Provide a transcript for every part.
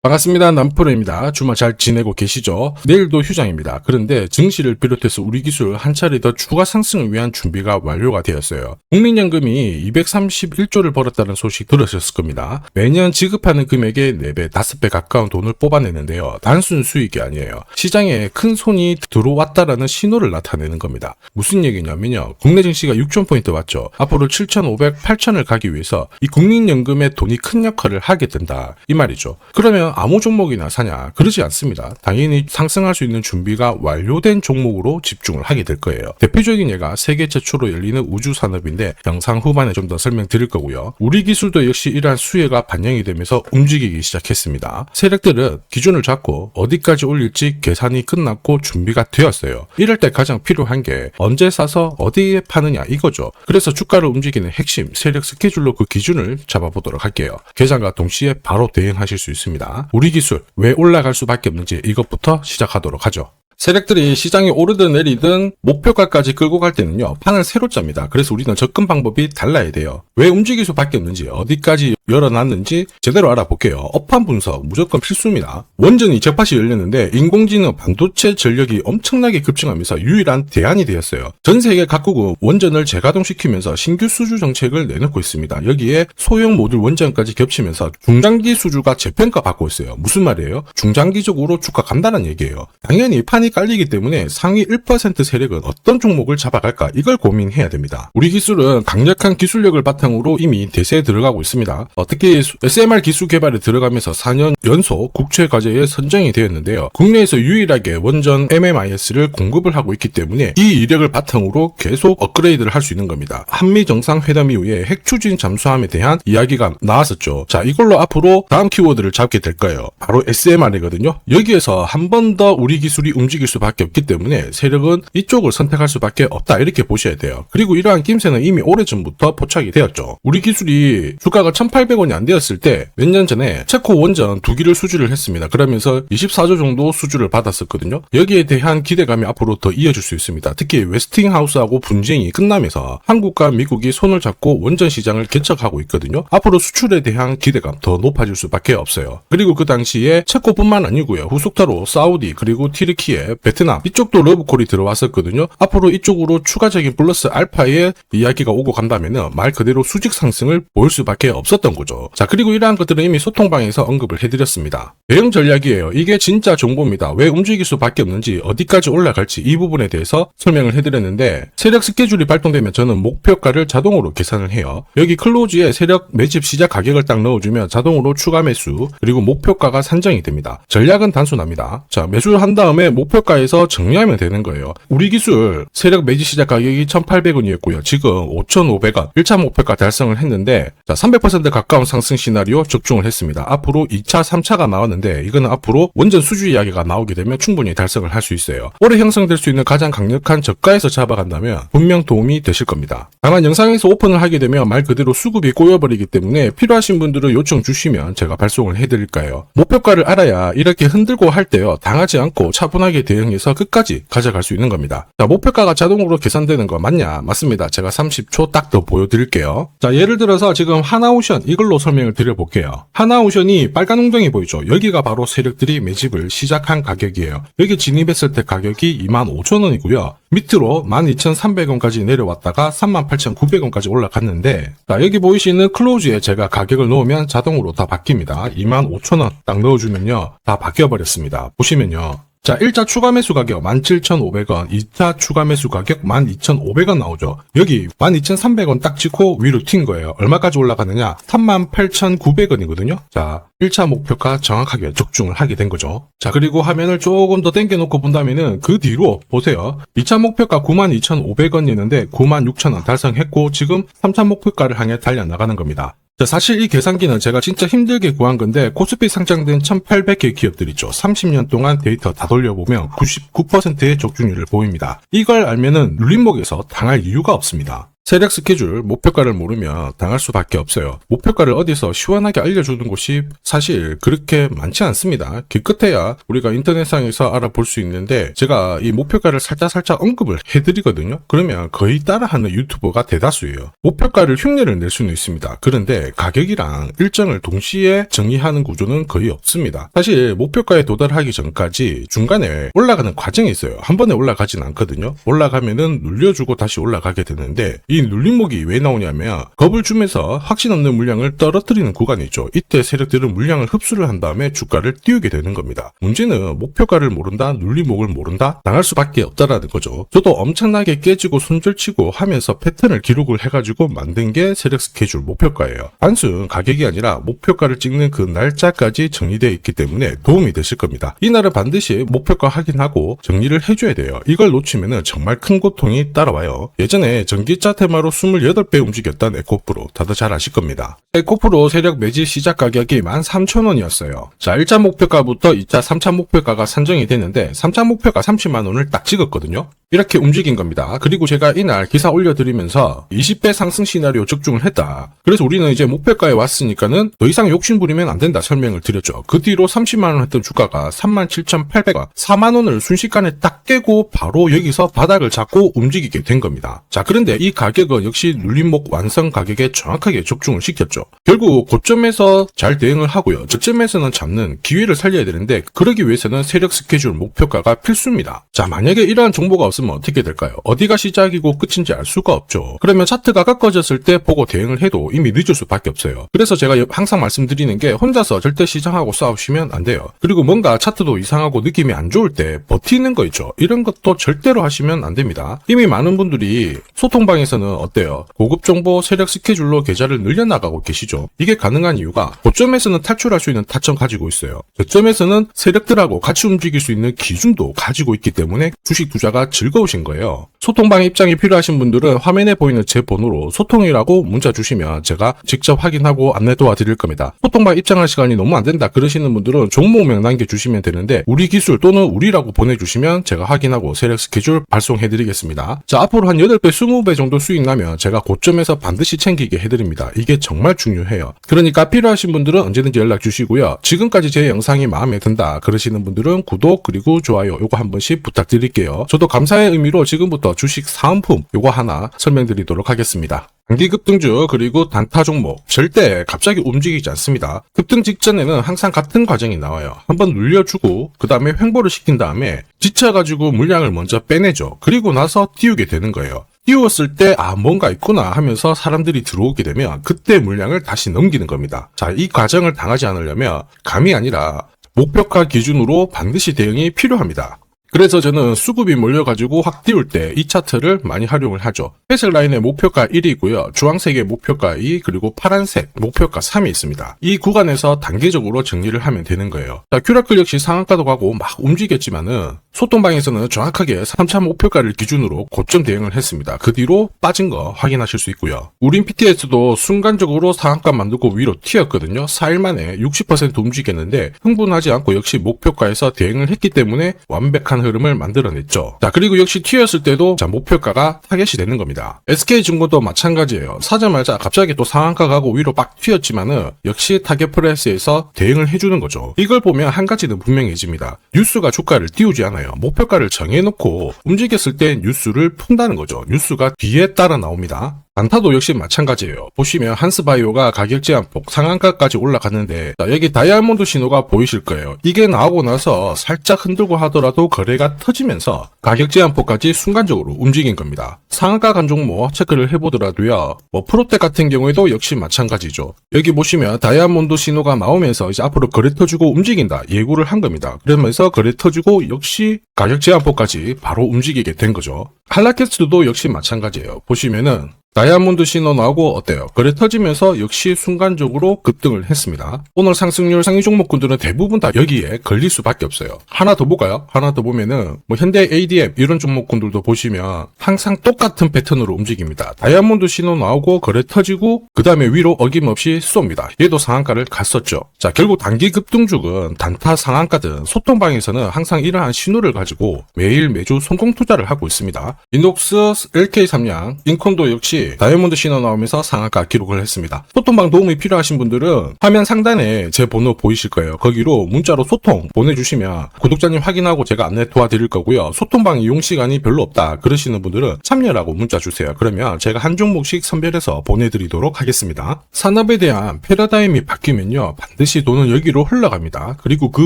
반갑습니다. 남프로입니다. 주말 잘 지내고 계시죠? 내일도 휴장입니다. 그런데 증시를 비롯해서 우리 기술 한 차례 더 추가 상승을 위한 준비가 완료가 되었어요. 국민연금이 231조를 벌었다는 소식 들으셨을 겁니다. 매년 지급하는 금액의 4배, 5배 가까운 돈을 뽑아내는데요. 단순 수익이 아니에요. 시장에 큰 손이 들어왔다라는 신호를 나타내는 겁니다. 무슨 얘기냐면요. 국내 증시가 6,000포인트 왔죠. 앞으로 7,500, 8,000을 가기 위해서 이 국민연금의 돈이 큰 역할을 하게 된다. 이 말이죠. 그러면 아무 종목이나 사냐? 그러지 않습니다. 당연히 상승할 수 있는 준비가 완료된 종목으로 집중을 하게 될 거예요. 대표적인 예가 세계 최초로 열리는 우주 산업인데 영상 후반에 좀 더 설명드릴 거고요. 우리 기술도 역시 이러한 수혜가 반영이 되면서 움직이기 시작했습니다. 세력들은 기준을 잡고 어디까지 올릴지 계산이 끝났고 준비가 되었어요. 이럴 때 가장 필요한 게 언제 사서 어디에 파느냐 이거죠. 그래서 주가를 움직이는 핵심 세력 스케줄로 그 기준을 잡아보도록 할게요. 계산과 동시에 바로 대응하실 수 있습니다. 우리 기술 왜 올라갈 수밖에 없는지 이것부터 시작하도록 하죠. 세력들이 시장이 오르든 내리든 목표가까지 끌고 갈 때는요, 판을 새로 짭니다. 그래서 우리는 접근 방법이 달라야 돼요. 왜 움직일 수밖에 없는지, 어디까지 열어놨는지 제대로 알아볼게요. 업황 분석 무조건 필수입니다. 원전이 적팟이 열렸는데 인공지능 반도체 전력이 엄청나게 급증하면서 유일한 대안이 되었어요. 전 세계 각국은 원전을 재가동시키면서 신규 수주 정책을 내놓고 있습니다. 여기에 소형 모듈 원전까지 겹치면서 중장기 수주가 재평가 받고 있어요. 무슨 말이에요? 중장기적으로 주가 간다는 얘기예요. 당연히 판이 깔리기 때문에 상위 1% 세력은 어떤 종목을 잡아갈까 이걸 고민해야 됩니다. 우리 기술은 강력한 기술력을 바탕으로 이미 대세에 들어가고 있습니다. 특히 SMR 기술 개발에 들어가면서 4년 연속 국제과제에 선정이 되었는데요. 국내에서 유일하게 원전 MMIS를 공급을 하고 있기 때문에 이 이력을 바탕으로 계속 업그레이드를 할 수 있는 겁니다. 한미 정상회담 이후에 핵 추진 잠수함에 대한 이야기가 나왔었죠. 자, 이걸로 앞으로 다음 키워드를 잡게 될 거예요. 바로 SMR이거든요. 여기에서 한 번 더 우리 기술이 움직일 수밖에 없기 때문에 세력은 이쪽을 선택할 수밖에 없다 이렇게 보셔야 돼요. 그리고 이러한 낌새는 이미 오래전부터 포착이 되었죠. 우리 기술이 주가가 1,800원이 안 되었을 때 몇 년 전에 체코 원전 2기를 수주를 했습니다. 그러면서 24조 정도 수주를 받았었거든요. 여기에 대한 기대감이 앞으로 더 이어질 수 있습니다. 특히 웨스팅하우스하고 분쟁이 끝나면서 한국과 미국이 손을 잡고 원전 시장을 개척하고 있거든요. 앞으로 수출에 대한 기대감 더 높아질 수밖에 없어요. 그리고 그 당시에 체코뿐만 아니고요. 후속타로 사우디 그리고 튀르키예 베트남 이쪽도 러브콜이 들어왔었거든요. 앞으로 이쪽으로 추가적인 플러스 알파의 이야기가 오고 간다면은 말 그대로 수직 상승을 보일 수밖에 없었던 거죠. 자, 그리고 이러한 것들은 이미 소통방에서 언급을 해드렸습니다. 대응 전략이에요. 이게 진짜 정보입니다. 왜 움직일 수밖에 없는지 어디까지 올라갈지 이 부분에 대해서 설명을 해드렸는데 세력 스케줄이 발동되면 저는 목표가를 자동으로 계산을 해요. 여기 클로즈에 세력 매집 시작 가격을 딱 넣어주면 자동으로 추가 매수 그리고 목표가가 산정이 됩니다. 전략은 단순합니다. 자, 매수를 한 다음에 목표가에서 정리하면 되는 거예요. 우리 기술 세력 매집 시작 가격이 1,800원이었고요. 지금 5,500원 1차 목표가 달성을 했는데 자, 300% 가까운 상승 시나리오 적중을 했습니다. 앞으로 2차, 3차가 나왔는데 이거는 앞으로 원전 수주 이야기가 나오게 되면 충분히 달성을 할 수 있어요. 올해 형성될 수 있는 가장 강력한 저가에서 잡아간다면 분명 도움이 되실 겁니다. 다만 영상에서 오픈을 하게 되면 말 그대로 수급이 꼬여버리기 때문에 필요하신 분들은 요청 주시면 제가 발송을 해드릴까요? 목표가를 알아야 이렇게 흔들고 할 때요 당하지 않고 차분하게 대응해서 끝까지 가져갈 수 있는 겁니다. 자, 목표가가 자동으로 계산되는 거 맞냐? 맞습니다. 제가 30초 딱 더 보여드릴게요. 자, 예를 들어서 지금 하나오션 이걸로 설명을 드려볼게요. 하나오션이 빨간 웅덩이 보이죠? 여기가 바로 세력들이 매집을 시작한 가격이에요. 여기 진입했을 때 가격이 25,000원이고요. 밑으로 12,300원까지 내려왔다가 38,900원까지 올라갔는데 자, 여기 보이시는 클로즈에 제가 가격을 넣으면 자동으로 다 바뀝니다. 25,000원 딱 넣어주면요 다 바뀌어버렸습니다. 보시면요. 자, 1차 추가 매수 가격 17,500원, 2차 추가 매수 가격 12,500원 나오죠. 여기 12,300원 딱 찍고 위로 튄 거예요. 얼마까지 올라가느냐? 38,900원이거든요. 자, 1차 목표가 정확하게 적중을 하게 된 거죠. 자, 그리고 화면을 조금 더 당겨놓고 본다면은 그 뒤로 보세요. 2차 목표가 92,500원이었는데 96,000원 달성했고 지금 3차 목표가를 향해 달려나가는 겁니다. 자, 사실 이 계산기는 제가 진짜 힘들게 구한 건데 코스피 상장된 1,800개 기업들 있죠. 30년 동안 데이터 다 돌려보면 99%의 적중률을 보입니다. 이걸 알면은 눌림목에서 당할 이유가 없습니다. 세력 스케줄, 목표가를 모르면 당할 수밖에 없어요. 목표가를 어디서 시원하게 알려주는 곳이 사실 그렇게 많지 않습니다. 기껏해야 우리가 인터넷상에서 알아볼 수 있는데 제가 이 목표가를 살짝 언급을 해드리거든요. 그러면 거의 따라하는 유튜버가 대다수예요. 목표가를 흉내를 낼 수는 있습니다. 그런데 가격이랑 일정을 동시에 정의하는 구조는 거의 없습니다. 사실 목표가에 도달하기 전까지 중간에 올라가는 과정이 있어요. 한 번에 올라가진 않거든요. 올라가면은 눌려주고 다시 올라가게 되는데 이 눌림목이 왜 나오냐면 겁을 주면서 확신 없는 물량을 떨어뜨리는 구간이 있죠. 이때 세력들은 물량을 흡수를 한 다음에 주가를 띄우게 되는 겁니다. 문제는 목표가를 모른다, 눌림목을 모른다, 당할 수밖에 없다라는 거죠. 저도 엄청나게 깨지고 손절치고 하면서 패턴을 기록을 해가지고 만든 게 세력 스케줄 목표가예요. 단순 가격이 아니라 목표가를 찍는 그 날짜까지 정리되어 있기 때문에 도움이 되실 겁니다. 이날은 반드시 목표가 확인하고 정리를 해줘야 돼요. 이걸 놓치면 정말 큰 고통이 따라와요. 예전에 전기차 테마로 28배 움직였던 에코프로 다들 잘 아실 겁니다. 에코프로 세력 매집 시작 가격이 13,000원이었어요. 자, 1차 목표가부터 2차, 3차 목표가가 산정이 됐는데 3차 목표가 30만원을 딱 찍었거든요. 이렇게 움직인 겁니다. 그리고 제가 이날 기사 올려드리면서 20배 상승 시나리오 적중을 했다. 그래서 우리는 이제 목표가에 왔으니까는 더 이상 욕심부리면 안 된다 설명을 드렸죠. 그 뒤로 30만원 했던 주가가 37,800원, 4만원을 순식간에 딱 깨고 바로 여기서 바닥을 잡고 움직이게 된 겁니다. 자, 그런데 이 가격은 역시 눌림목 완성 가격에 정확하게 적중을 시켰죠. 결국 고점에서 잘 대응을 하고요. 저점에서는 잡는 기회를 살려야 되는데 그러기 위해서는 세력 스케줄 목표가가 필수입니다. 자, 만약에 이러한 정보가 없으면 어떻게 될까요? 어디가 시작이고 끝인지 알 수가 없죠. 그러면 차트가 꺾어졌을 때 보고 대응을 해도 이미 늦을 수밖에 없어요. 그래서 제가 항상 말씀드리는 게 혼자서 절대 시장하고 싸우시면 안 돼요. 그리고 뭔가 차트도 이상하고 느낌이 안 좋을 때 버티는 거 있죠. 이런 것도 절대로 하시면 안 됩니다. 이미 많은 분들이 소통방에서는 어때요? 고급 정보 세력 스케줄로 계좌를 늘려나가고 계시죠. 이게 가능한 이유가 고점에서는 탈출할 수 있는 타점 가지고 있어요. 저점에서는 세력들하고 같이 움직일 수 있는 기준도 가지고 있기 때문에 주식 투자가 즐거우신 거예요. 소통방 입장이 필요하신 분들은 화면에 보이는 제 번호로 소통이라고 문자 주시면 제가 직접 확인하고 안내 도와드릴 겁니다. 소통방 입장할 시간이 너무 안 된다 그러시는 분들은 종목명 남겨주시면 되는데 우리 기술 또는 우리라고 보내주시면 제가 확인하고 세력 스케줄 발송해드리겠습니다. 자, 앞으로 한 8배, 20배 정도 수익 나면 제가 고점에서 반드시 챙기게 해드립니다. 이게 정말 중요해요. 그러니까 필요하신 분들은 언제든지 연락 주시고요. 지금까지 제 영상이 마음에 든다 그러시는 분들은 구독 그리고 좋아요 요거 한 번씩 부탁드릴게요. 저도 감사의 의미로 지금부터 주식 사은품 요거 하나 설명드리도록 하겠습니다. 단기 급등주 그리고 단타 종목 절대 갑자기 움직이지 않습니다. 급등 직전에는 항상 같은 과정이 나와요. 한번 눌려주고 그 다음에 횡보를 시킨 다음에 지쳐가지고 물량을 먼저 빼내죠. 그리고 나서 띄우게 되는 거예요. 띄웠을 때 뭔가 있구나 하면서 사람들이 들어오게 되면 그때 물량을 다시 넘기는 겁니다. 자, 이 과정을 당하지 않으려면 감이 아니라 목표가 기준으로 반드시 대응이 필요합니다. 그래서 저는 수급이 몰려가지고 확 띄울 때 이 차트를 많이 활용을 하죠. 회색 라인의 목표가 1이고요. 주황색의 목표가 2 그리고 파란색 목표가 3이 있습니다. 이 구간에서 단계적으로 정리를 하면 되는 거예요. 자, 큐라클 역시 상한가도 가고 막 움직였지만은 소통방에서는 정확하게 3차 목표가를 기준으로 고점 대응을 했습니다. 그 뒤로 빠진 거 확인하실 수 있고요. 우린 PTS도 순간적으로 상한가 만들고 위로 튀었거든요. 4일 만에 60% 움직였는데 흥분하지 않고 역시 목표가에서 대응을 했기 때문에 완벽한 흐름을 만들어냈죠. 자, 그리고 역시 튀었을 때도 자, 목표가가 타겟이 되는 겁니다. SK증권도 마찬가지예요. 사자마자 갑자기 또 상한가 가고 위로 막 튀었지만은 역시 타겟 프라이스에서 대응을 해주는 거죠. 이걸 보면 한 가지는 분명해집니다. 뉴스가 주가를 띄우지 않아요. 목표가를 정해놓고 움직였을 때 뉴스를 푼다는 거죠. 뉴스가 뒤에 따라 나옵니다. 단타도 역시 마찬가지예요. 보시면 한스바이오가 가격 제한폭 상한가까지 올라갔는데 자, 여기 다이아몬드 신호가 보이실 거예요. 이게 나오고 나서 살짝 흔들고 하더라도 거래가 터지면서 가격 제한폭까지 순간적으로 움직인 겁니다. 상한가 간 종목 체크를 해보더라도요. 프로텍 같은 경우에도 역시 마찬가지죠. 여기 보시면 다이아몬드 신호가 나오면서 이제 앞으로 거래 터지고 움직인다 예고를 한 겁니다. 그러면서 거래 터지고 역시 가격 제한폭까지 바로 움직이게 된 거죠. 한라캐스트도 역시 마찬가지예요. 보시면은 다이아몬드 신호 나오고 어때요? 거래 터지면서 역시 순간적으로 급등을 했습니다. 오늘 상승률 상위 종목군들은 대부분 다 여기에 걸릴 수밖에 없어요. 하나 더 볼까요? 하나 더 보면은 현대 ADM 이런 종목군들도 보시면 항상 똑같은 패턴으로 움직입니다. 다이아몬드 신호 나오고 거래 터지고 그 다음에 위로 어김없이 쏩니다. 얘도 상한가를 갔었죠. 자, 결국 단기 급등주는 단타 상한가든 소통방에서는 항상 이러한 신호를 가지고 매일 매주 성공 투자를 하고 있습니다. 이녹스, LK삼양, 인콘도 역시 다시 다이아몬드 신호 나오면서 상한가 기록을 했습니다. 소통방 도움이 필요하신 분들은 화면 상단에 제 번호 보이실 거예요. 거기로 문자로 소통 보내주시면 구독자님 확인하고 제가 안내 도와드릴 거고요. 소통방 이용 시간이 별로 없다 그러시는 분들은 참여라고 문자 주세요. 그러면 제가 한 종목씩 선별해서 보내드리도록 하겠습니다. 산업에 대한 패러다임이 바뀌면요, 반드시 돈은 여기로 흘러갑니다. 그리고 그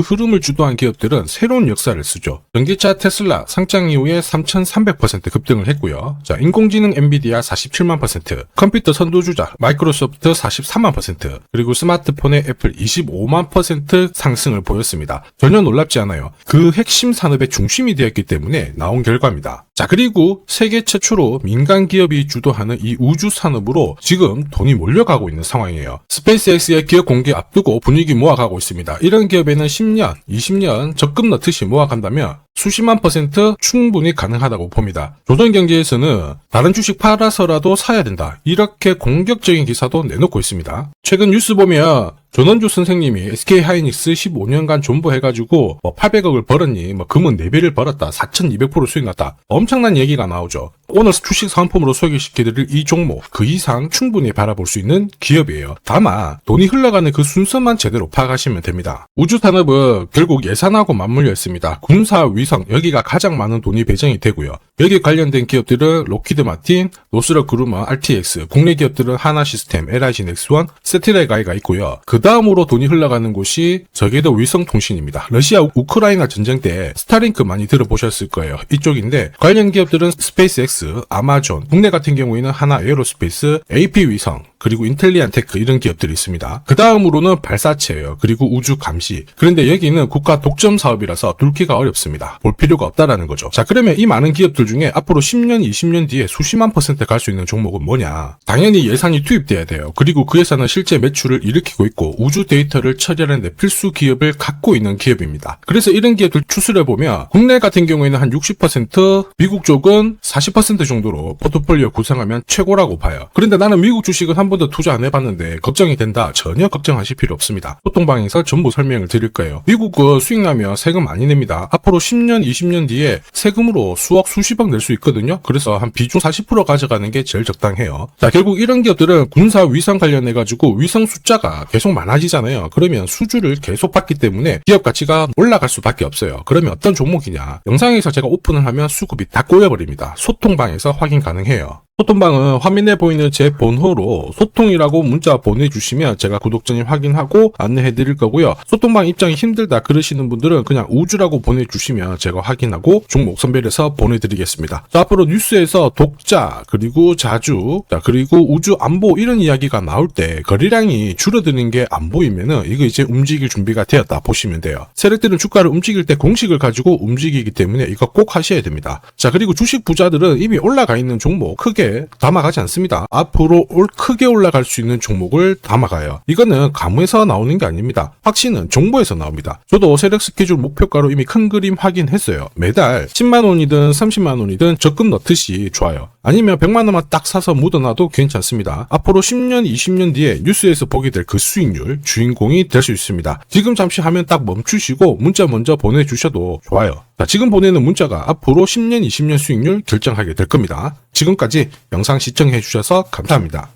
흐름을 주도한 기업들은 새로운 역사를 쓰죠. 전기차 테슬라 상장 이후에 3,300% 급등을 했고요. 자, 인공지능 엔비디아 47만 %, 컴퓨터 선두주자 마이크로소프트 43만 %, 그리고 스마트폰의 애플 25만 % 상승을 보였습니다. 전혀 놀랍지 않아요. 그 핵심 산업의 중심이 되었기 때문에 나온 결과입니다. 자, 그리고 세계 최초로 민간 기업이 주도하는 이 우주 산업으로 지금 돈이 몰려가고 있는 상황이에요. 스페이스X의 기업 공개 앞두고 분위기 모아가고 있습니다. 이런 기업에는 10년, 20년 적금 넣듯이 모아간다면 수십만 % 충분히 가능하다고 봅니다. 조선경제에서는 다른 주식 팔아서라도 사야 된다, 이렇게 공격적인 기사도 내놓고 있습니다. 최근 뉴스 보면 전원주 선생님이 SK하이닉스 15년간 존버해가지고 800억을 벌었니, 금은 4배를 벌었다, 4200% 수익 났다, 엄청난 얘기가 나오죠. 오늘 주식 상품으로 소개시켜드릴 이 종목 그 이상 충분히 바라볼 수 있는 기업이에요. 다만 돈이 흘러가는 그 순서만 제대로 파악하시면 됩니다. 우주산업은 결국 예산하고 맞물려 있습니다. 군사 위성 여기가 가장 많은 돈이 배정이 되고요. 여기에 관련된 기업들은 로키드 마틴, 노스럽 그루먼, RTX, 국내 기업들은 하나시스템, LIG 넥스원, 세트라이가이가 있고요. 그 다음으로 돈이 흘러가는 곳이 저궤도 위성통신입니다. 러시아 우크라이나 전쟁 때 스타링크 많이 들어보셨을 거예요. 이쪽인데 관련 기업들은 스페이스X, 아마존, 국내 같은 경우에는 하나 에어로스페이스, AP 위성, 그리고 인텔리안테크 이런 기업들이 있습니다. 그 다음으로는 발사체예요. 그리고 우주 감시. 그런데 여기는 국가 독점 사업이라서 뚫기가 어렵습니다. 볼 필요가 없다라는 거죠. 자, 그러면 이 많은 기업들 중에 앞으로 10년, 20년 뒤에 수십만 % 갈 수 있는 종목은 뭐냐? 당연히 예산이 투입돼야 돼요. 그리고 그 예산은 실제 매출을 일으키고 있고 우주 데이터를 처리하는 데 필수 기업을 갖고 있는 기업입니다. 그래서 이런 기업들 추스려보면 국내 같은 경우에는 한 60%, 미국 쪽은 40% 정도로 포트폴리오 구성하면 최고라고 봐요. 그런데 나는 미국 주식은 한 번도 투자 안 해봤는데 걱정이 된다. 전혀 걱정하실 필요 없습니다. 소통방에서 전부 설명을 드릴 거예요. 미국은 수익 나면 세금 많이 냅니다. 앞으로 10년, 20년 뒤에 세금으로 수억, 수십억 낼 수 있거든요. 그래서 한 비중 40% 가져가는 게 제일 적당해요. 자, 결국 이런 기업들은 군사 위성 관련해가지고 위성 숫자가 계속 많아지잖아요. 그러면 수주를 계속 받기 때문에 기업 가치가 올라갈 수밖에 없어요. 그러면 어떤 종목이냐? 영상에서 제가 오픈을 하면 수급이 다 꼬여버립니다. 소통방에서 확인 가능해요. 소통방은 화면에 보이는 제 번호로 소통이라고 문자 보내주시면 제가 구독자님 확인하고 안내해드릴 거고요. 소통방 입장이 힘들다 그러시는 분들은 그냥 우주라고 보내주시면 제가 확인하고 종목 선별해서 보내드리겠습니다. 자, 앞으로 뉴스에서 독자, 그리고 자주, 그리고 우주 안보 이런 이야기가 나올 때 거래량이 줄어드는 게 안 보이면은 이거 이제 움직일 준비가 되었다 보시면 돼요. 세력들은 주가를 움직일 때 공식을 가지고 움직이기 때문에 이거 꼭 하셔야 됩니다. 자, 그리고 주식 부자들은 이미 올라가 있는 종목 크게 담아가지 않습니다. 앞으로 크게 올라갈 수 있는 종목을 담아가요. 이거는 가무에서 나오는 게 아닙니다. 확신은 정보에서 나옵니다. 저도 세력 스케줄 목표가로 이미 큰 그림 확인했어요. 매달 10만 원이든 30만 원이든 적금 넣듯이 좋아요. 아니면 100만 원만 딱 사서 묻어놔도 괜찮습니다. 앞으로 10년, 20년 뒤에 뉴스에서 보게 될 그 수익률 주인공이 될 수 있습니다. 지금 잠시 화면 딱 멈추시고 문자 먼저 보내주셔도 좋아요. 자, 지금 보내는 문자가 앞으로 10년, 20년 수익률 결정하게 될 겁니다. 지금까지 영상 시청해 주셔서 감사합니다.